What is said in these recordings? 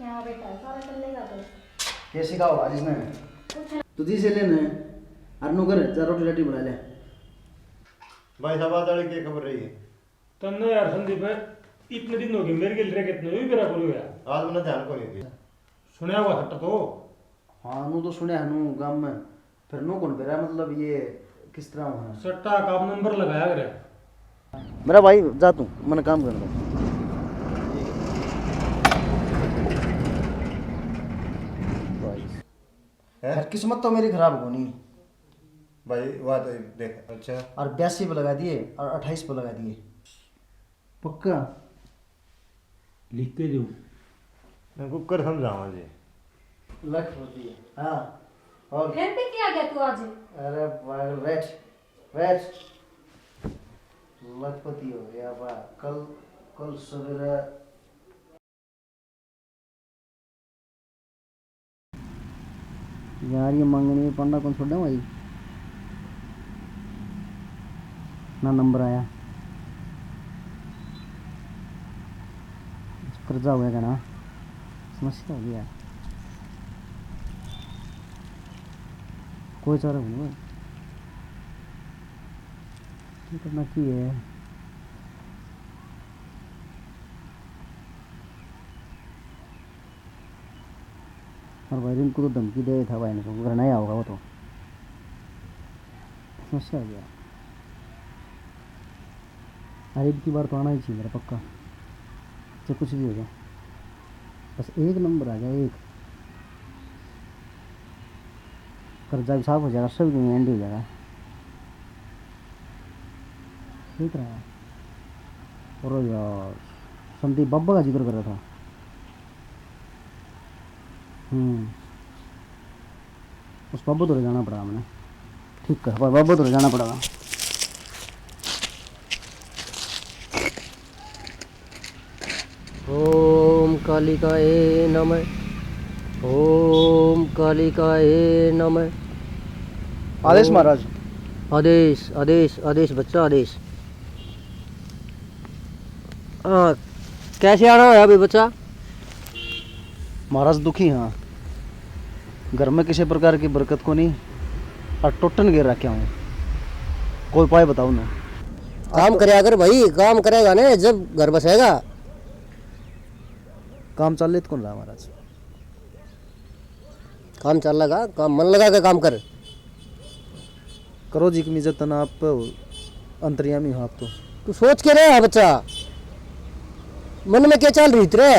क्या बेटा सारा कर लेगा तो कैसे खाओ आज इसने तुझी से लेना है अरनू कर चार रोटी रोटी बना ले भाई साहब आज की खबर रही है तन्ने यार संदीप है इतने दिन हो गए मेरे के लिए कितने भी मेरा बोलो यार आज मैंने ध्यान को नहीं दिया सुनया हुआ हट तो हाँ नू तो सुने हनु गांव में फिर नू कौन पेरा मतलब ये किस तरह होना सट्टा काम नंबर लगाया करे मेरा भाई जा तू मैंने काम कर दो यार किस्मत तो मेरी खराब होनी भाई वह तो देख अच्छा और 82 पे लगा दिए और 28 पे लगा दिए पक्का लिख के दो मैं कुकर समझाऊंगा जी लख होती है हाँ और फिर भी क्या गया तू आज अरे पागल बैठ बैठ लखपति हो गया बा कल कल सवेरे यार ये मांगनी पन्ना कौन छोड़ भाई ना नंबर आया कर्जा हुआ ना समस्या हो गया कोई चारा नहीं करना की है और भाई इनको तो धमकी दे था भाई इनको घर नहीं आओगा वो तो समस्या हो गया अरे की बार तो आना ही चाहिए मेरा पक्का चाहे कुछ भी हो जाए बस एक नंबर आ जाए एक कर्जा भी साफ हो जाएगा सब एंड हो जाएगा ठीक रहा और यार संदीप बाबा का जिक्र कर रहा था उस बाबू तो जाना पड़ा मैंने ठीक है बाबू तो जाना पड़ेगा ओम कालिकाए नमः ओम कालिकाए नमः आदेश महाराज आदेश आदेश आदेश बच्चा आदेश हाँ कैसे आना है अभी बच्चा महाराज दुखी हाँ घर में किसी प्रकार की बरकत को नहीं और टोटन गिर रखा हूँ कोई उपाय बताओ ना काम करे अगर भाई काम करेगा ना जब घर बसेगा काम चल तो कौन रहा महाराज काम चल लगा काम मन लगा के काम कर करो जी की जतन आप अंतर्यामी हो आप तो तू सोच के रहे बच्चा मन में क्या चल रही तेरे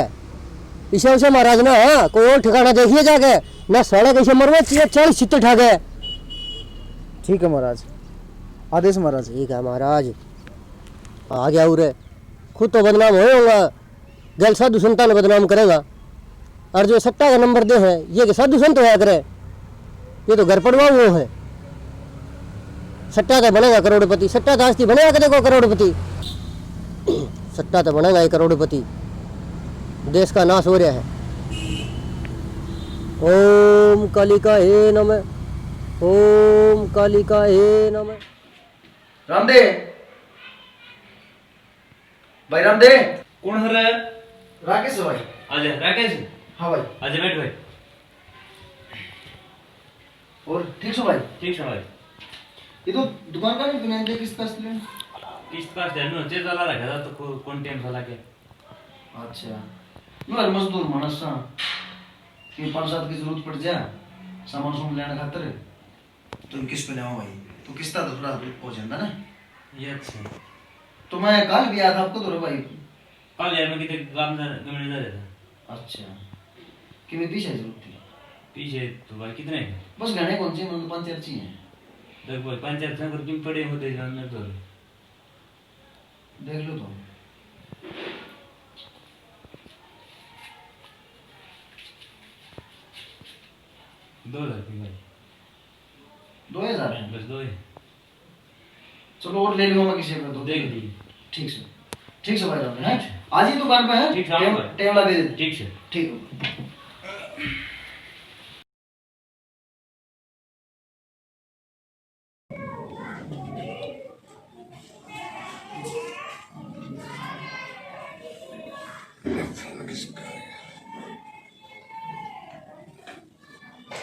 इसे उसे महाराज ना हाँ कोई और ठिकाना देखिए जाके ना सड़क ऐसे मरवे चाहिए 40 चित्ते ठा गए ठीक है महाराज आदेश महाराज ठीक है महाराज आ गया उरे खुद तो बदनाम होगा गल साधु संता ने बदनाम करेगा और जो सट्टा का नंबर दे है ये कि साधु संत होया करे ये तो घर पड़वा वो है सट्टा का बनेगा करोड़पति सट्टा का आस्ती बनेगा कदे को करोड़पति सट्टा तो बनेगा ही करोड़पति देश का नाश हो रहा है ओम कालिका हे नमः ओम कालिका हे नमः रामदेव भाई रामदेव कौन है रे राकेश भाई आजा राकेश हाँ भाई आजा बैठ भाई और ठीक सो भाई ठीक है भाई ये तो दुकान का नहीं दुनिया दे किस तरह से किस्त पास देनो जे चला रखा था तो कौन टाइम चला के अच्छा यार मजदूर मानस सा कि 5-7 की जरूरत पड़ जाए सामान सुन लेने खातिर तो किस पे लाऊं भाई तो किस्ता तो थोड़ा हो जाता ना ये अच्छा तो मैं कल भी आया था आपको तो भाई कल यार मैं कितने काम गमने जा रहा था अच्छा कि मैं पीछे जरूरत थी पीछे तो भाई कितने बस गाने कौन सी मतलब 5-4 चाहिए देख भाई 5-4 संग तुम पड़े होते जानने तो देख लो तो 2000 भाई 2000 है बस 2 है चलो और ले लूंगा मैं किसी पे तो देख ली ठीक से भाई राम है आज ही दुकान पे है ठीक है टाइम लगा दे ठीक है ठीक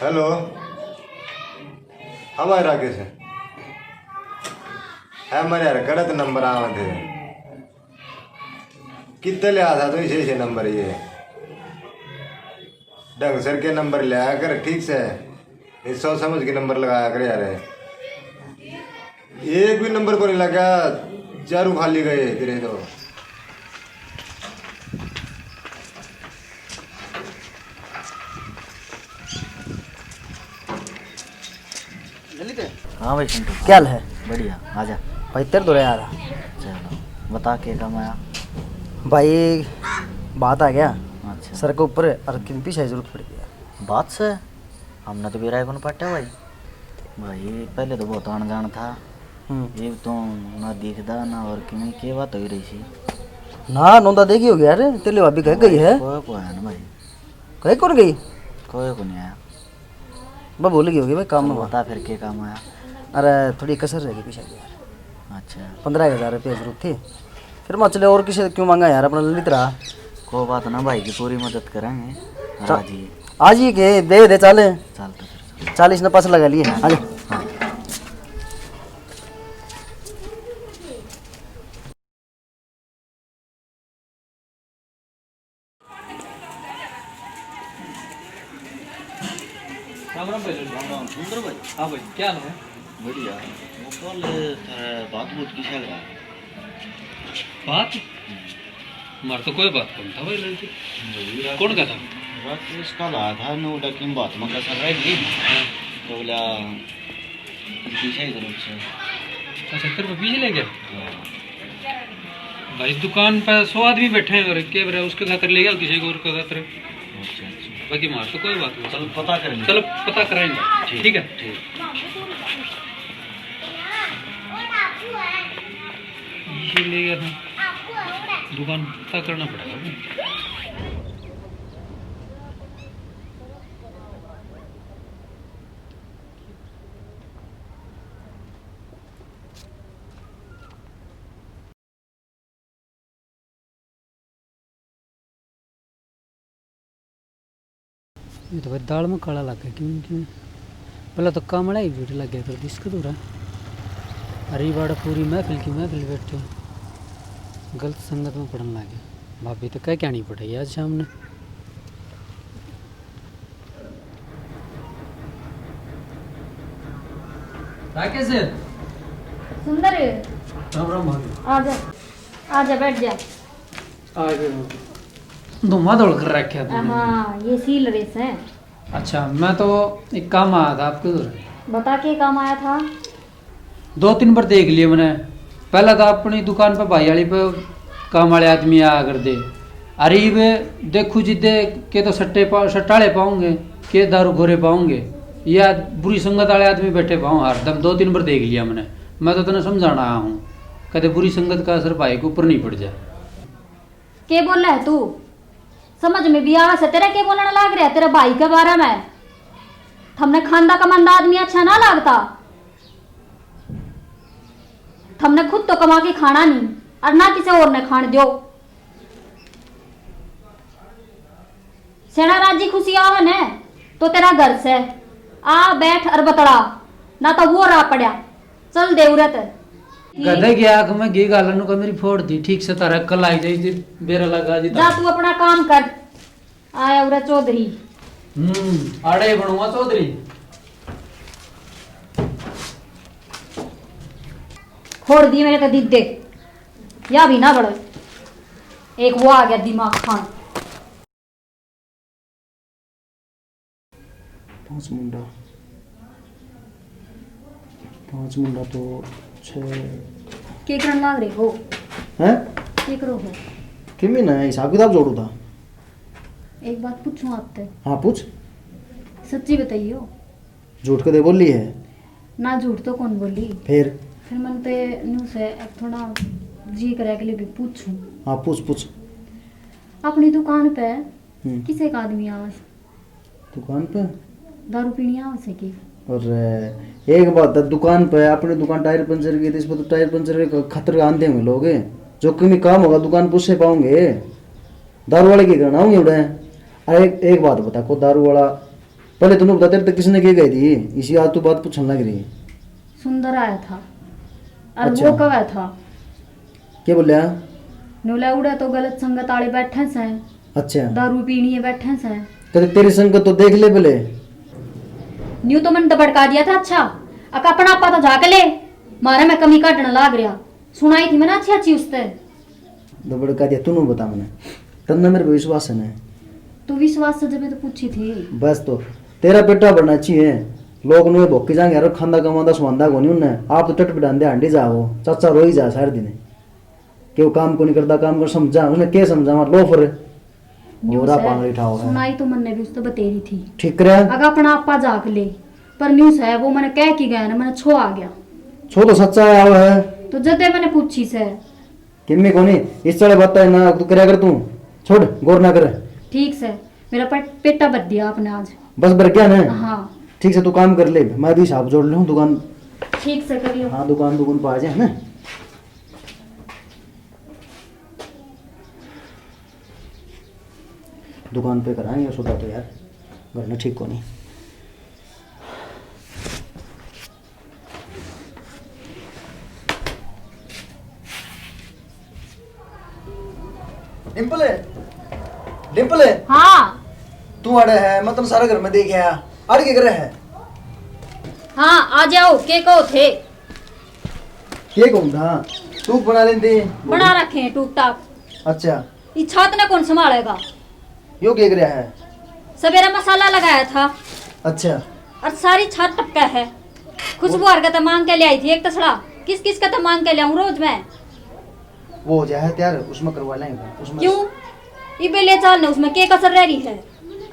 हेलो हमारे राकेश है हमारे यार गलत नंबर आवे थे कितने लिया था तो इसे नंबर ये ढंग सर के नंबर ले आया कर ठीक से ये सोच समझ के नंबर लगाया कर यार एक भी नंबर को नहीं लगा चारू खाली गए तेरे तो हाँ भाई चिंटू क्या हाल है? बढ़िया आजा भाई तेरे तो यार चलो बता के काम आया। भाई बात आ गया अच्छा सर के ऊपर और किन पीछे जरूरत पड़ गया। बात से हमने तो बेरा को पाटा भाई भाई पहले तो बहुत आन जान था ये तो ना दिखदा ना और कि के बात हो रही थी ना नौंदा देखी हो गया रे तेरे भाभी कह गई है कोई है ना भाई कहीं कौन गई कोई को नहीं आया मैं भूल गई होगी भाई काम में बता फिर के काम आया। अरे थोड़ी कसर रहेगी पीछे यार अच्छा 15,000 रुपये जरूरत थी फिर मैं चले और किसी क्यों मांगा यार अपना ललित रहा कोई बात ना भाई की पूरी मदद करेंगे राजी आज ही के दे चाले चल तो फिर 40 ने पास लगा लिए आज सुंदर भाई हाँ भाई क्या नाम है? बढ़िया वो कल बात बहुत की चल रहा बात मार तो कोई बात कौन था भाई लड़की कौन का था? राकेश का ला था नो डकिन बात मका सर रह गई तो बोला पीछे ही जरूर से अच्छा तेरे को पीछे ले गया भाई इस दुकान पर 100 आदमी बैठे हैं और के बरे उसके खातर ले गया किसी को और का खातर अच्छा अच्छा बाकी मार तो कोई बात नहीं चलो पता करेंगे चलो पता कराएंगे ठीक है ठीक ये ले गया था दुकान पता करना पड़ेगा ना। ये तो भाई दाल में काला लग गया क्यों क्यों पहले तो कामड़ा ही बीट लग गया तो दिक्कत हो रहा अरे बाड़ा पूरी महफिल बैठे गलत संगत में पढ़ने लगे भाभी तो क्या नहीं पढ़ाई आज शाम ने राकेश सुंदर राम राम भाभी आजा बैठ जा। आ गए धुआं दौड़ कर रखा था हाँ ये सील रेस है। अच्छा मैं तो एक काम आया था आपके उधर बता के काम आया था? 2-3 बार देख लिए मैंने पहला तो अपनी दुकान पे भाई वाली पे काम वाले आदमी आया कर दे अरे वे देखू जिदे के तो सट्टाले पाऊंगे के दारू घोरे पाऊंगे या बुरी संगत वाले आदमी बैठे पाऊँ हरदम 2-3 बार देख लिया मैंने मैं तो तेने समझाना आया हूँ कहते बुरी संगत का असर भाई के ऊपर नहीं पड़ जाए। के बोल रहा है तू? समझ में भी आवा से तेरा के बोलने लग रहा है तेरे भाई के बारे में? हमने खानदा कमांदा आदमी अच्छा ना लगता? हमने खुद तो कमा के खाना नहीं और ना किसी और ने खान दो। सेना राजी खुशी आवन है तो तेरा घर से आ बैठ और बतड़ा ना तो वो रहा पड़ा चल देवरत गधे की आंख में घी गालन को मेरी फोड़ दी ठीक से तारा कल आई जाई बेरा लगा दी जा तू अपना काम कर। आया उरा चौधरी आड़े बनूंगा चौधरी फोड़ दी मेरे तो दीदे या भी ना बड़े एक वो आ गया दिमाग खान। 5 मुंडा तो 6 के करन लाग रहे हो हैं के करो हो? किमी ना हिसाब किताब जोड़ू था एक बात पूछूं आपसे? हाँ पूछ सच्ची बताइयो। झूठ कदे बोली है ना झूठ तो कौन बोली फिर मन पे न्यू से थोड़ा जी करे के लिए भी पूछूं। हाँ पूछ पूछ अपनी दुकान पे किसे का आदमी आवास दुकान पे दारू पीनी आवास है की? और एक बात है दुकान पे अपनी दुकान टायर पंचर की थी इस पर तो टायर पंचर के खतर आंधे होंगे लोग जो कभी काम होगा दुकान पूछे पाओगे दारू वाले की करना होंगे उड़े। अरे एक बात बता को दारू वाला पहले तूने बता, तेरे तक किसने क्या गई थी? इसी आज तू बात पूछने लग रही है। सुंदर आया था। और अच्छा। वो कब आया था? क्या बोल रहा? नुला उड़ा तो गलत संगत आड़े बैठे से, अच्छा, दारू पीनी है बैठे से। कहते तेरी संगत तो देख ले पहले। न्यू तो मैंने तो भड़का दिया था। अच्छा अका अपना आपा तो झाक ले, मारे मैं कमी काटने लाग रहा। सुनाई थी मैंने अच्छी अच्छी उससे। दबड़ का दिया तूने बता मैंने, तन्ना मेरे पे विश्वास है ना। तू विश्वास से जब तो पूछी थी। बस तो तेरा पेटा बढ़ना चाहिए, लोग नुए भोके जाएंगे यार, खांदा कमांदा सुहांदा को नहीं उन्हें। आप तो टट बिठान दे हांडी जाओ, चाचा रोई जा सारे दिन कि वो काम को नहीं करता, काम कर समझा उसने क्या समझा लो फिर होरा पांगड़ी ठाओ है। सुनाई तो मैंने भी उससे बतेरी थी। ठीक करे अगर अपना आपा झाक ले, पर न्यूज है वो मैंने कह की गया ना, मैंने छो आ गया। छो तो सच्चा है आओ है तो जदे मैंने पूछी से किम्मी कोनी इस चढ़े बता ना तू करया कर, तू छोड़ गौर ना कर। ठीक से मेरा पेटा बद दिया आपने आज। बस बर क्या ना। हाँ ठीक से तू काम कर ले, मैं भी हिसाब जोड़ लूँ दुकान। ठीक से कर लो। हाँ दुकान पे आ जाए ना। दुकान पे कराएंगे सोता तो यार घर में ठीक को नहीं। डिम्पल है, डिम्पल है। हाँ तू अड़े है, मैं तुम सारा घर में देख आया, अड़ के कर रहा है। हाँ आ जाओ, के कहो थे? के कौन था? तू बना लेते बना रखे हैं टूक टाक। अच्छा ये छत ने कौन संभालेगा? यो के रहा है? सवेरा मसाला लगाया था। अच्छा और सारी छत टपका है। खुशबू हर का तो मांग के ले आई थी एक तसड़ा। किस किस का तो मांग के ले आऊं रोज मैं? वो हो जाए तैयार, उसमें करवा लेंगे उसमें। क्यों? ये बेले चाल ने उसमें के कसर रह रही है?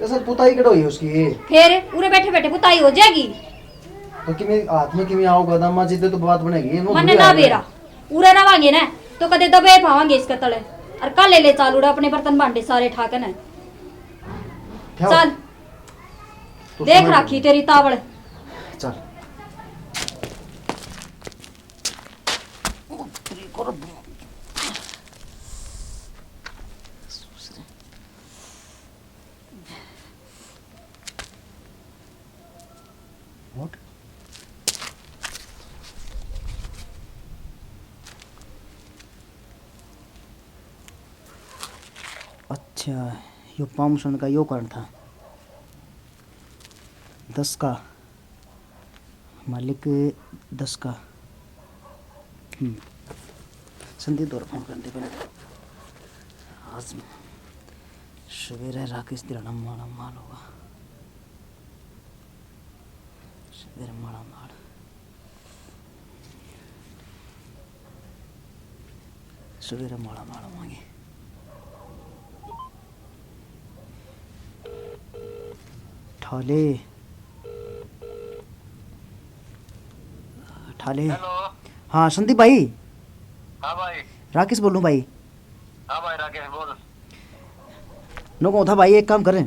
कसर पुताई कटोई है उसकी। फिर उरे बैठे बैठे पुताई हो जाएगी। तो कि मैं हाथ में किमी आओगा दामा जिद्दे तो बात बनेगी। मन्ने ना बेरा उरे ना मांगे ना तो कदे दबे पावांगे इसके तले। और कल ले चाल उड़ा अपने बर्तन भांडे सारे ठाके ना। चल तो देख राखी तेरी तावड़। चल What? अच्छा यो पामसन का यो कारण था। 10 का मालिक 10 का। संदीप दौर फोन करते पहले आज सवेरे राकेश दिराना माड़ा माल होगा। सवेरे माड़ा माल सवेरे माड़ा माड़ा मांगे। ठाले ठाले। हेलो। हाँ संदीप भाई। हाँ भाई। राकेश बोलूँ भाई। हाँ भाई राकेश बोल। नो कौन था भाई, एक काम करें।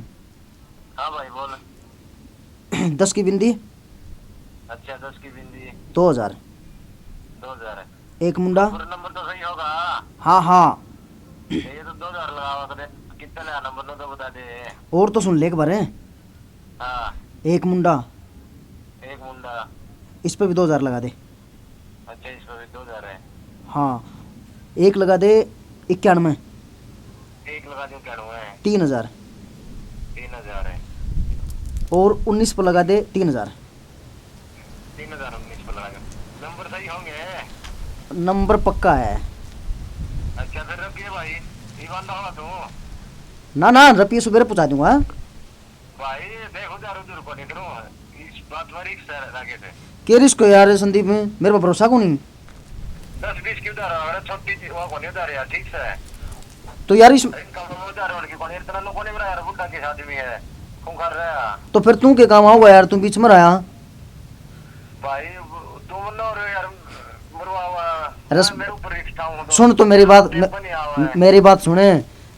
हाँ भाई बोल। 10 की बिंदी। अच्छा 10 की बिंदी 2000। 2000 है। एक मुंडा। पूरा नंबर तो सही होगा? हाँ हाँ ये तो 2000 लगावा करे। कितना नया नंबर लो तो बता दे। और तो सुन ले एक बार है। हाँ एक मुंडा, एक मुंडा। इस पे भी 2000 लगा दे। अच्छा इस पर भी 2000 है। हाँ एक लगा दे 91। एक लगा दो क्या है? 3000। 3000 है। और 19 पर लगा दे 3000। 3019 पर लगा दो। नंबर सही होंगे? नंबर पक्का है। अच्छा फिर रखिए भाई, ये बंदा होगा तू? ना रुपये सुबह पहुँचा दूंगा। भाई देखो उधर को नहीं करो, इस बात पर रिक्स है राकेश है। के रिस्क यार संदीप में मेरे पर भरोसा को नहीं। 10-20 की उधार अगर छोटी सी वो कोनी उधार यार, ठीक है? तो यार इस इनका उधार वाले की कोनी इतना लोगों ने बनाया यार, बुड्ढा के साथ भी है कौन कर रहा है? तो फिर तू के काम आओगा यार, तू बीच में रहा। भाई तुम ना रो यार मरवा हुआ। अरे मेरे ऊपर रिक्स था। सुन तो मेरी बात सुने।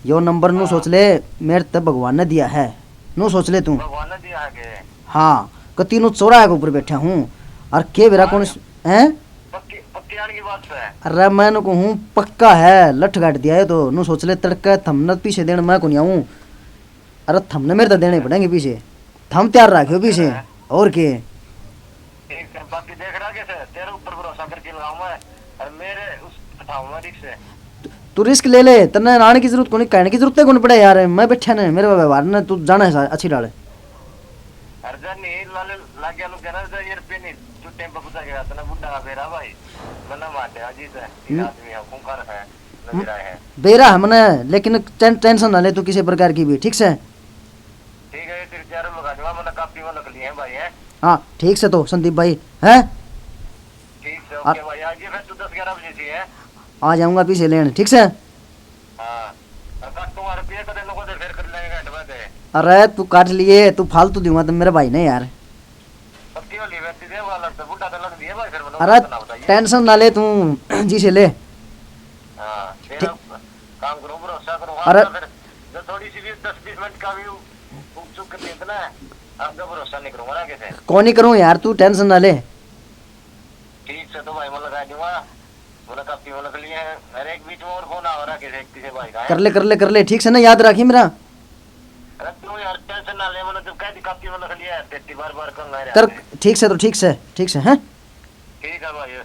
यो नंबर नु सोच ले, मेरे तब भगवान ने दिया है। नु सोच ले तू। भगवान ने दिया है के? हाँ कती नु चौराहे के ऊपर बैठा हूँ और के बेरा कौन हैं? पक्की आने की बात है। अरे मैं नु कहूँ पक्का है, लठ गाट दिया है तो नु सोच ले तड़का थमने पीछे देने मैं को नहीं आऊँ। अरे थमने मेरे तो देने पड़ेंगे पीछे, थम तैयार रखियो पीछे और के ठीक है, बाकी देख रहा कैसे तेरे ऊपर भरोसा करके लगाऊं मैं, और मेरे उस उठाऊंगा रिक्स से। तू रिस्क ले ले, तन्ने आने की जरूरत कोनी, कहने की जरूरत है कोनी पड़े यार, मैं बैठा ने मेरे व्यवहार ने तू जाना है अच्छी डाले। अर्जन नहीं लाले लाग गया लोग कहना ये रुपये नहीं तू टेम्पो पूछा गया था ना बुढ़ा का बेरा भाई मना मारते अजीत है ये आदमी है कुंकार है नजर आए हैं। बेरा है मने, लेकिन टेंशन ना ले तू किसी प्रकार की भी, ठीक से? ठीक है, तेरे चारों लगा दूंगा, मैंने काफी वो लग लिए हैं भाई है। हाँ ठीक से तो संदीप भाई है, ठीक है ओके भाई, आज ये फिर तू 10-11 बजे से है आ जाऊंगा पीछे लेने, ठीक से? हाँ, और काटूंगा रुपये कदे लोगों से फिर कर लेंगे घंटे में दे। अरे तू काट लिए, तू फालतू दूंगा तो मेरे भाई ने यार। सबकी वाली व्यक्ति दे वाला तो बुढ़ा तो लग दिए भाई फिर बोलो अरे ना बताइए। टेंशन ना ले तू जी से ले। हाँ तेरा काम करो भरोसा करो। अरे फिर जो थोड़ी सी भी 10-20 मिनट का भी चुप कर देते ना आपका भरोसा नहीं करूंगा ना कैसे। कौन नहीं करूँ यार, तू टेंशन ना ले। ठीक से तो भाई मैं लगा दूंगा, बोला काफी वो लग लिए हैं, हर एक बीच में और फोन आ रहा किसी किसी भाई का। कर ले ठीक से ना, याद रखी मेरा। अरे तू यार टेंशन ना ले, मैंने जब कह दी काफी वो लग लिया है, तेरी बार करना है कर ठीक से, तो ठीक से हैं। ठीक है भाई।